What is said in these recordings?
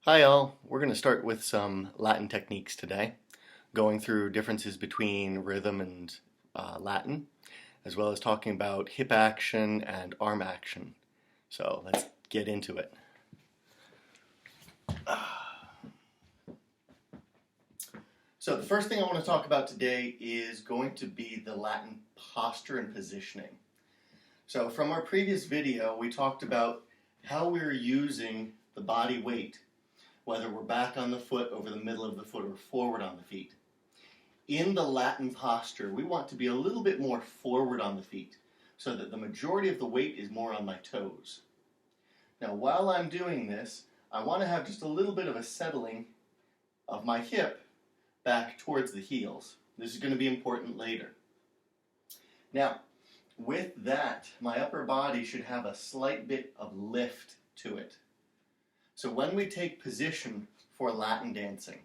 Hi all, we're going to start with some Latin techniques today, going through differences between rhythm and Latin, as well as talking about hip action and arm action. So let's get into it. So the first thing I want to talk about today is going to be the Latin posture and positioning. So from our previous video, we talked about how we're using the body weight, whether we're back on the foot, over the middle of the foot, or forward on the feet. In the Latin posture, we want to be a little bit more forward on the feet so that the majority of the weight is more on my toes. Now, while I'm doing this, I want to have just a little bit of a settling of my hip back towards the heels. This is going to be important later. Now, with that, my upper body should have a slight bit of lift to it. So when we take position for Latin dancing,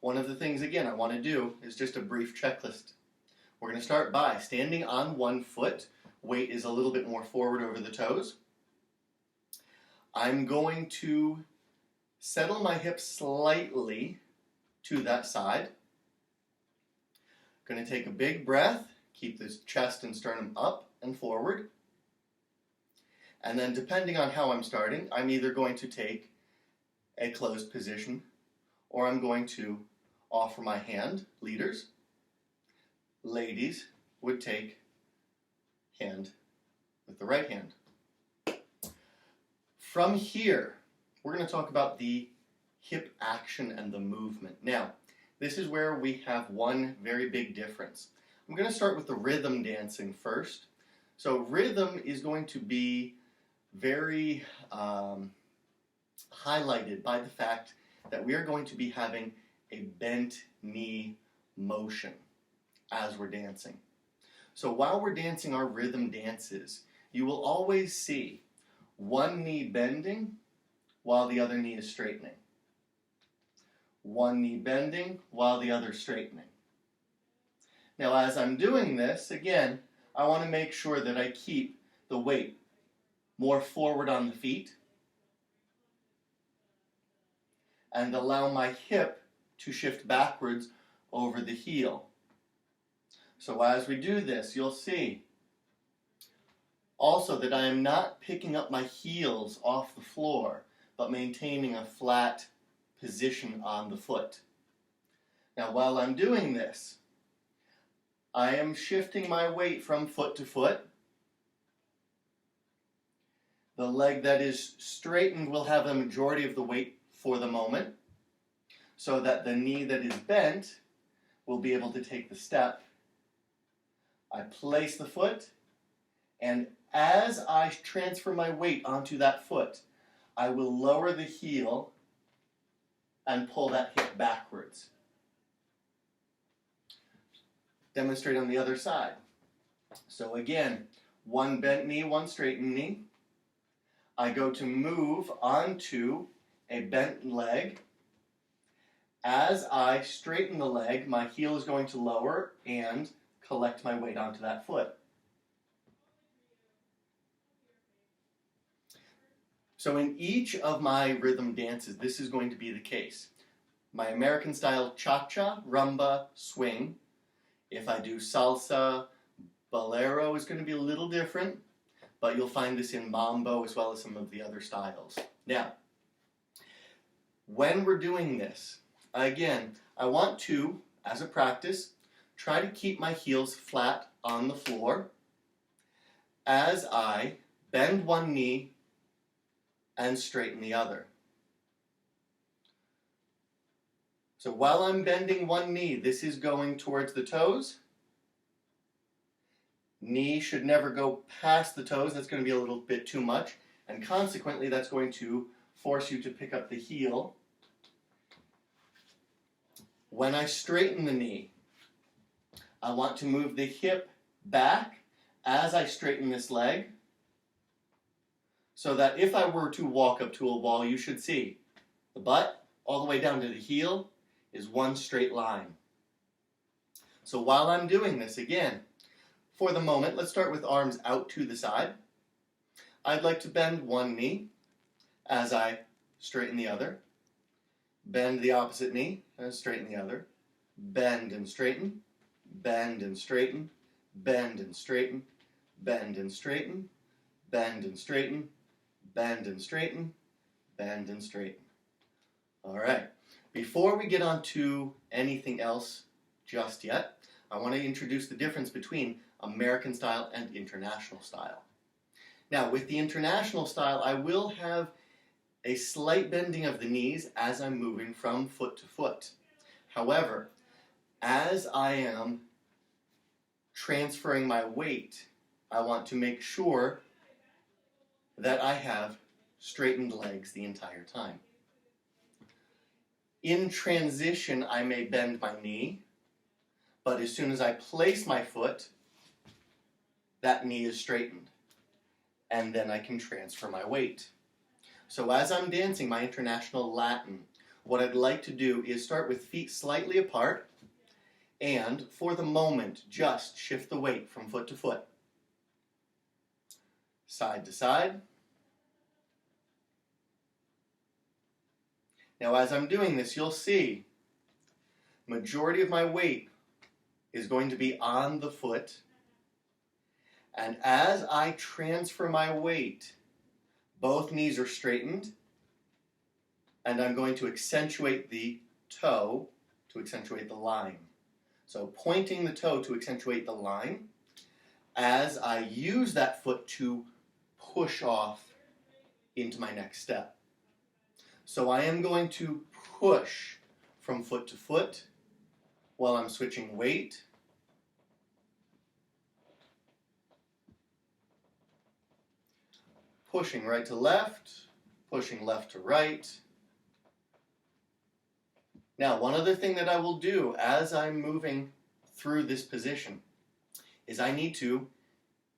one of the things, again, I want to do is just a brief checklist. We're going to start by standing on one foot. Weight is a little bit more forward over the toes. I'm going to settle my hips slightly to that side. Going to take a big breath, keep the chest and sternum up and forward. And then depending on how I'm starting, I'm either going to take a closed position or I'm going to offer my hand, leaders. Ladies would take hand with the right hand. From here, we're going to talk about the hip action and the movement. Now, this is where we have one very big difference. I'm going to start with the rhythm dancing first. So rhythm is going to be very highlighted by the fact that we are going to be having a bent knee motion as we're dancing. So while we're dancing our rhythm dances, you will always see one knee bending while the other knee is straightening. One knee bending while the other straightening. Now as I'm doing this, again, I want to make sure that I keep the weight more forward on the feet and allow my hip to shift backwards over the heel. So as we do this, you'll see also that I am not picking up my heels off the floor, but maintaining a flat position on the foot. Now while I'm doing this, I am shifting my weight from foot to foot. The leg that is straightened will have the majority of the weight for the moment, so that the knee that is bent will be able to take the step. I place the foot, and as I transfer my weight onto that foot, I will lower the heel and pull that hip backwards. Demonstrate on the other side. So again, one bent knee, one straightened knee. I go to move onto a bent leg. As I straighten the leg, my heel is going to lower and collect my weight onto that foot. So in each of my rhythm dances, this is going to be the case. My American style cha-cha, rumba, swing. If I do salsa, bolero is going to be a little different, but you'll find this in mambo as well as some of the other styles. Now, when we're doing this, again, I want to, as a practice, try to keep my heels flat on the floor as I bend one knee and straighten the other. So while I'm bending one knee, this is going towards the toes. Knee should never go past the toes. That's going to be a little bit too much. And consequently, that's going to force you to pick up the heel. When I straighten the knee, I want to move the hip back as I straighten this leg, so that if I were to walk up to a wall, you should see the butt all the way down to the heel is one straight line. So while I'm doing this, again, for the moment, let's start with arms out to the side. I'd like to bend one knee as I straighten the other. Bend the opposite knee and straighten the other. Bend and straighten, bend and straighten, bend and straighten, bend and straighten, bend and straighten, bend and straighten, bend and straighten. All right. Before we get on to anything else just yet, I want to introduce the difference between American style and international style. Now, with the international style, I will have a slight bending of the knees as I'm moving from foot to foot. However, as I am transferring my weight, I want to make sure that I have straightened legs the entire time. In transition, I may bend my knee, but as soon as I place my foot, that knee is straightened, and then I can transfer my weight. So as I'm dancing my international Latin, what I'd like to do is start with feet slightly apart, and for the moment, just shift the weight from foot to foot. Side to side. Now as I'm doing this, you'll see majority of my weight is going to be on the foot, and as I transfer my weight, both knees are straightened, and I'm going to accentuate the toe to accentuate the line. So pointing the toe to accentuate the line as I use that foot to push off into my next step. So I am going to push from foot to foot while I'm switching weight. Pushing right to left, pushing left to right. Now, one other thing that I will do as I'm moving through this position is I need to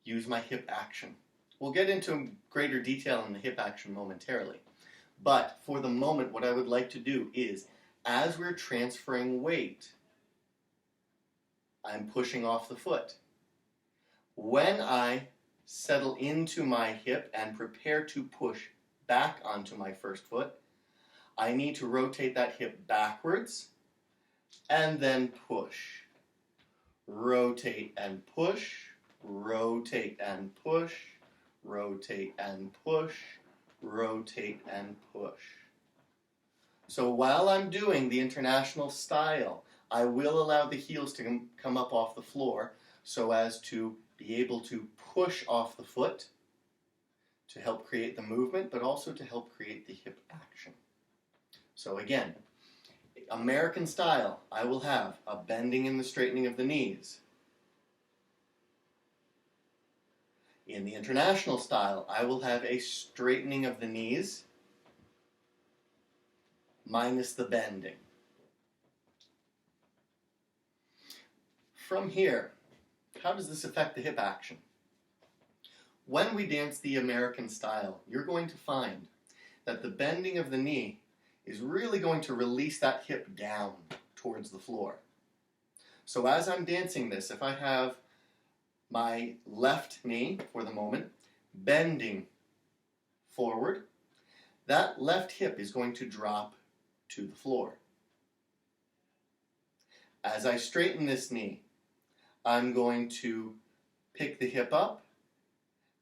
use my hip action. We'll get into greater detail in the hip action momentarily. But for the moment, what I would like to do is, as we're transferring weight, I'm pushing off the foot. When I settle into my hip and prepare to push back onto my first foot, I need to rotate that hip backwards and then push. Rotate and push, rotate and push, rotate and push, rotate and push. So while I'm doing the international style, I will allow the heels to come up off the floor so as to be able to push off the foot to help create the movement, but also to help create the hip action. So again, American style, I will have a bending and the straightening of the knees. In the international style, I will have a straightening of the knees minus the bending. From here, how does this affect the hip action? When we dance the American style, you're going to find that the bending of the knee is really going to release that hip down towards the floor. So as I'm dancing this, if I have my left knee, for the moment, bending forward, that left hip is going to drop to the floor. As I straighten this knee, I'm going to pick the hip up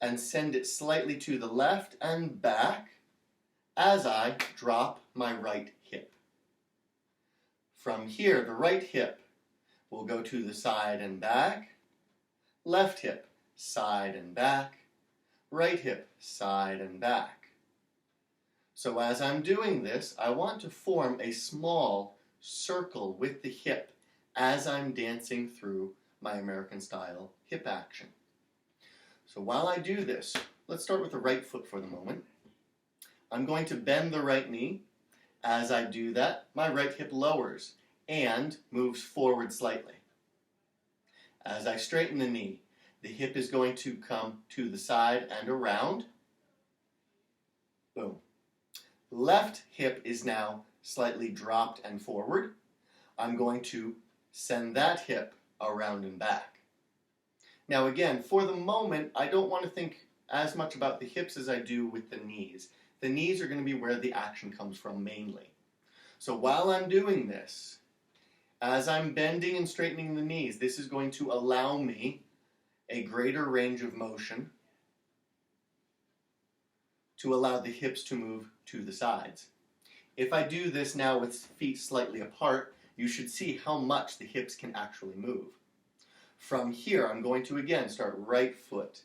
and send it slightly to the left and back as I drop my right hip. From here, the right hip will go to the side and back, left hip, side and back, right hip, side and back. So as I'm doing this, I want to form a small circle with the hip as I'm dancing through my American style hip action. So while I do this, let's start with the right foot for the moment. I'm going to bend the right knee. As I do that, my right hip lowers and moves forward slightly. As I straighten the knee, the hip is going to come to the side and around. Boom. Left hip is now slightly dropped and forward. I'm going to send that hip around and back. Now again, for the moment, I don't want to think as much about the hips as I do with the knees. The knees are going to be where the action comes from mainly. So while I'm doing this, as I'm bending and straightening the knees, this is going to allow me a greater range of motion to allow the hips to move to the sides. If I do this now with feet slightly apart, you should see how much the hips can actually move. From here, I'm going to again start right foot,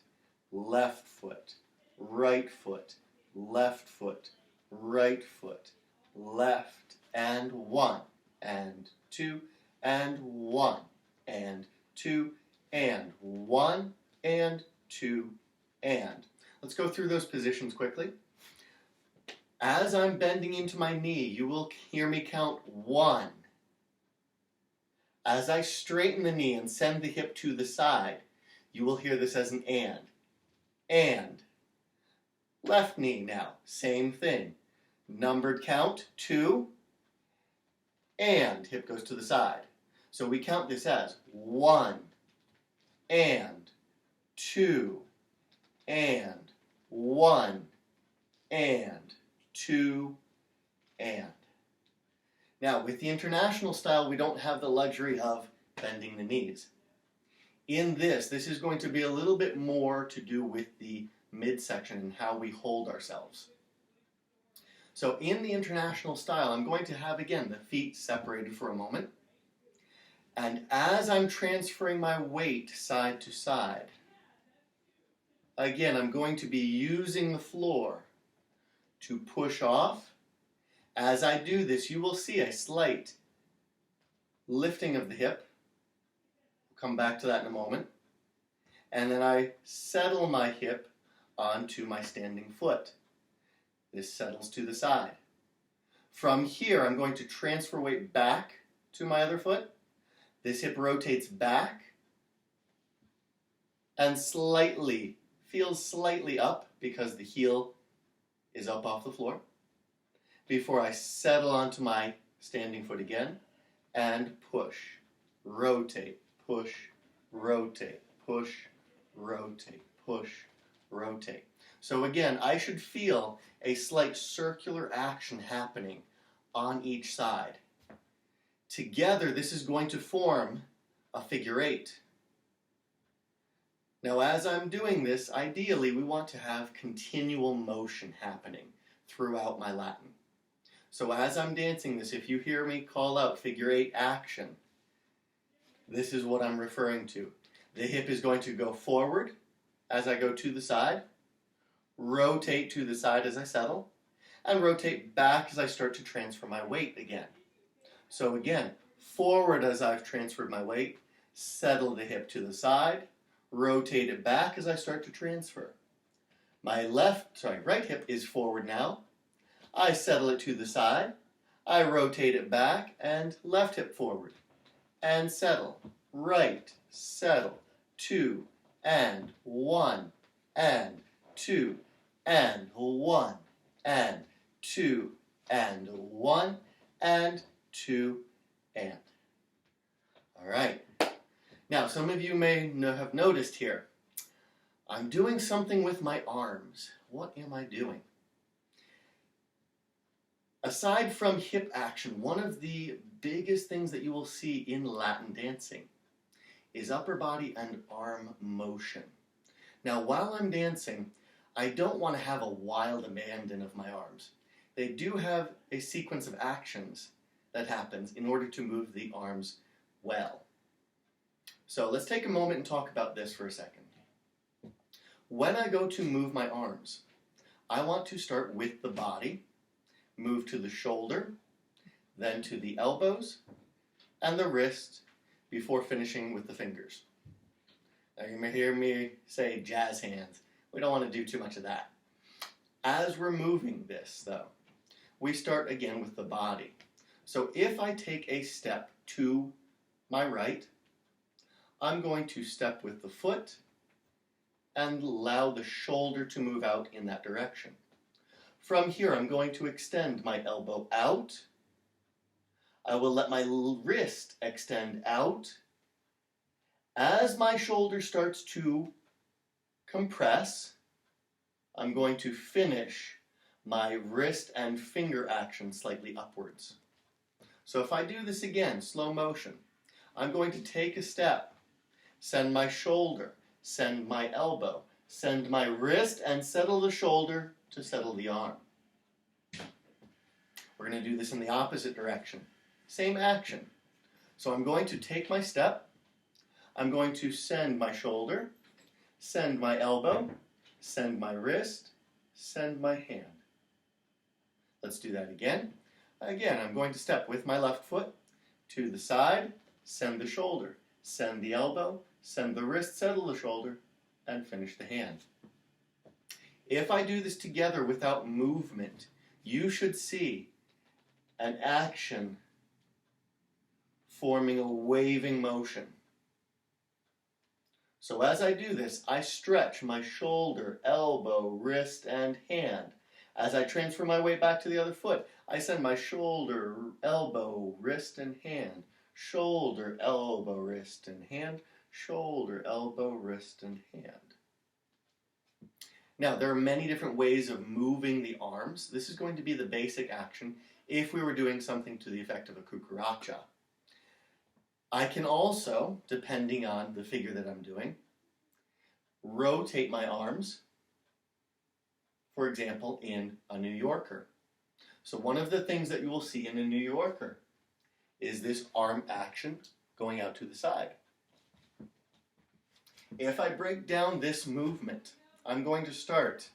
left foot, right foot, left foot, right foot, left, and 1, and 2, and 1, and 2, and 1, and 2, and. Let's go through those positions quickly. As I'm bending into my knee, you will hear me count 1. As I straighten the knee and send the hip to the side, you will hear this as an and. And. Left knee now, same thing. Numbered count, 2, and hip goes to the side. So we count this as 1, and 2, and 1, and 2, and. Now, with the international style, we don't have the luxury of bending the knees. In this is going to be a little bit more to do with the midsection and how we hold ourselves. So in the international style, I'm going to have, again, the feet separated for a moment. And as I'm transferring my weight side to side, again, I'm going to be using the floor to push off. As I do this, you will see a slight lifting of the hip. We'll come back to that in a moment. And then I settle my hip onto my standing foot. This settles to the side. From here, I'm going to transfer weight back to my other foot. This hip rotates back and feels slightly up because the heel is up off the floor, before I settle onto my standing foot again and push, rotate, push, rotate, push, rotate, push, rotate. So again, I should feel a slight circular action happening on each side. Together, this is going to form a figure 8. Now, as I'm doing this, ideally, we want to have continual motion happening throughout my Latin. So as I'm dancing this, if you hear me call out figure 8 action, this is what I'm referring to. The hip is going to go forward as I go to the side, rotate to the side as I settle, and rotate back as I start to transfer my weight again. So again, forward as I've transferred my weight, settle the hip to the side, rotate it back as I start to transfer. My right hip is forward now. I settle it to the side. I rotate it back and left hip forward. And settle. Right, settle, 2, and 1, and 2, and 1, and 2, and 1, and 2, and. All right. Now, some of you may have noticed here, I'm doing something with my arms. What am I doing? Aside from hip action, one of the biggest things that you will see in Latin dancing is upper body and arm motion. Now, while I'm dancing, I don't want to have a wild abandon of my arms. They do have a sequence of actions that happens in order to move the arms well. So let's take a moment and talk about this for a second. When I go to move my arms, I want to start with the body, move to the shoulder, then to the elbows and the wrist before finishing with the fingers. Now you may hear me say jazz hands. We don't want to do too much of that. As we're moving this, though, we start again with the body. So if I take a step to my right, I'm going to step with the foot and allow the shoulder to move out in that direction. From here, I'm going to extend my elbow out. I will let my wrist extend out. As my shoulder starts to compress, I'm going to finish my wrist and finger action slightly upwards. So if I do this again, slow motion, I'm going to take a step, send my shoulder, send my elbow, send my wrist, and settle the shoulder to settle the arm. We're going to do this in the opposite direction. Same action. So I'm going to take my step, I'm going to send my shoulder, send my elbow, send my wrist, send my hand. Let's do that again. Again, I'm going to step with my left foot to the side, send the shoulder, send the elbow, send the wrist, settle the shoulder, and finish the hand. If I do this together without movement, you should see an action forming a waving motion. So as I do this, I stretch my shoulder, elbow, wrist, and hand. As I transfer my weight back to the other foot, I send my shoulder, elbow, wrist, and hand. Shoulder, elbow, wrist, and hand. Shoulder, elbow, wrist, and hand. Now, there are many different ways of moving the arms. This is going to be the basic action if we were doing something to the effect of a cucaracha. I can also, depending on the figure that I'm doing, rotate my arms, for example, in a New Yorker. So one of the things that you will see in a New Yorker is this arm action going out to the side. If I break down this movement, I'm going to start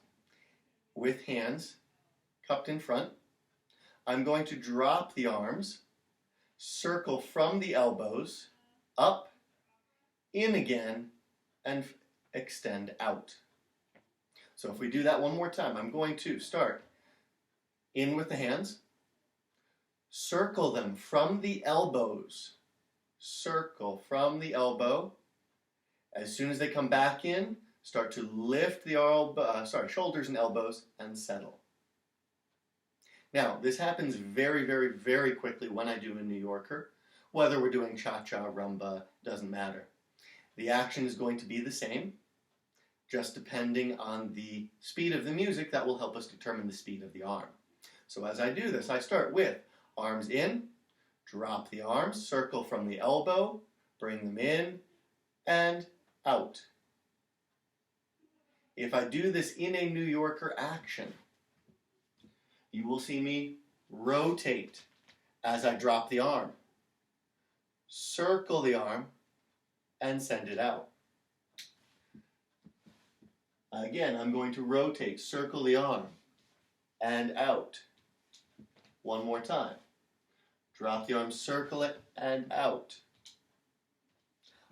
with hands cupped in front. I'm going to drop the arms, circle from the elbows, up, in again, and extend out. So if we do that one more time, I'm going to start in with the hands, circle them from the elbows, circle from the elbow. As soon as they come back in, start to lift the shoulders and elbows and settle. Now, this happens very, very, very quickly when I do a New Yorker. Whether we're doing cha-cha, rumba, doesn't matter. The action is going to be the same, just depending on the speed of the music. That will help us determine the speed of the arm. So as I do this, I start with arms in, drop the arms, circle from the elbow, bring them in, and out. If I do this in a New Yorker action, you will see me rotate as I drop the arm, circle the arm, and send it out. Again, I'm going to rotate, circle the arm, and out. One more time. Drop the arm, circle it, and out.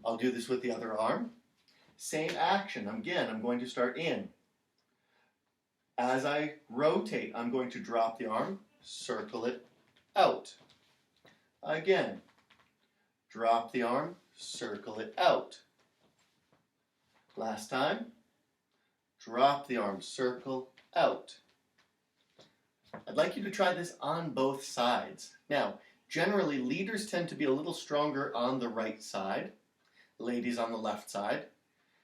I'll do this with the other arm. Same action. Again, I'm going to start in. As I rotate, I'm going to drop the arm, circle it, out. Again, drop the arm, circle it out. Last time, drop the arm, circle, out. I'd like you to try this on both sides. Now, generally, leaders tend to be a little stronger on the right side, ladies on the left side,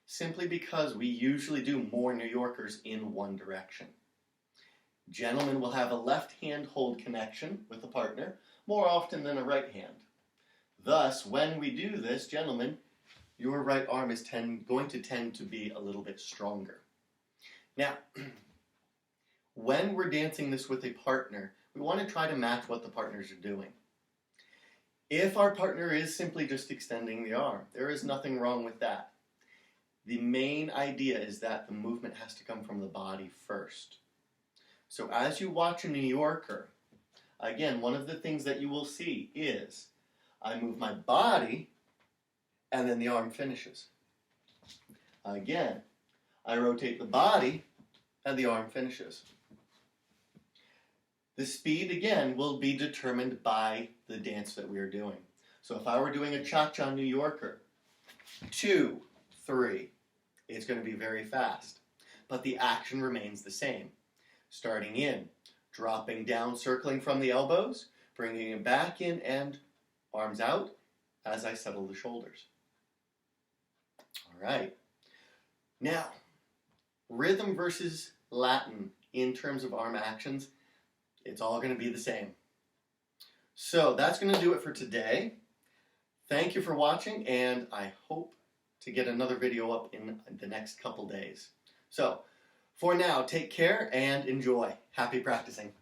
simply because we usually do more New Yorkers in one direction. Gentlemen will have a left hand hold connection with a partner more often than a right hand. Thus, when we do this, gentlemen, your right arm is going to tend to be a little bit stronger. Now, when we're dancing this with a partner, we want to try to match what the partners are doing. If our partner is simply just extending the arm, there is nothing wrong with that. The main idea is that the movement has to come from the body first. So as you watch a New Yorker, again, one of the things that you will see is I move my body and then the arm finishes. Again, I rotate the body and the arm finishes. The speed, again, will be determined by the dance that we are doing. So if I were doing a cha-cha New Yorker, 2, 3, it's going to be very fast. But the action remains the same. Starting in, dropping down, circling from the elbows, bringing it back in and arms out as I settle the shoulders. All right. Now, rhythm versus Latin in terms of arm actions, it's all going to be the same. So that's going to do it for today. Thank you for watching, and I hope to get another video up in the next couple days. So, for now, take care and enjoy. Happy practicing.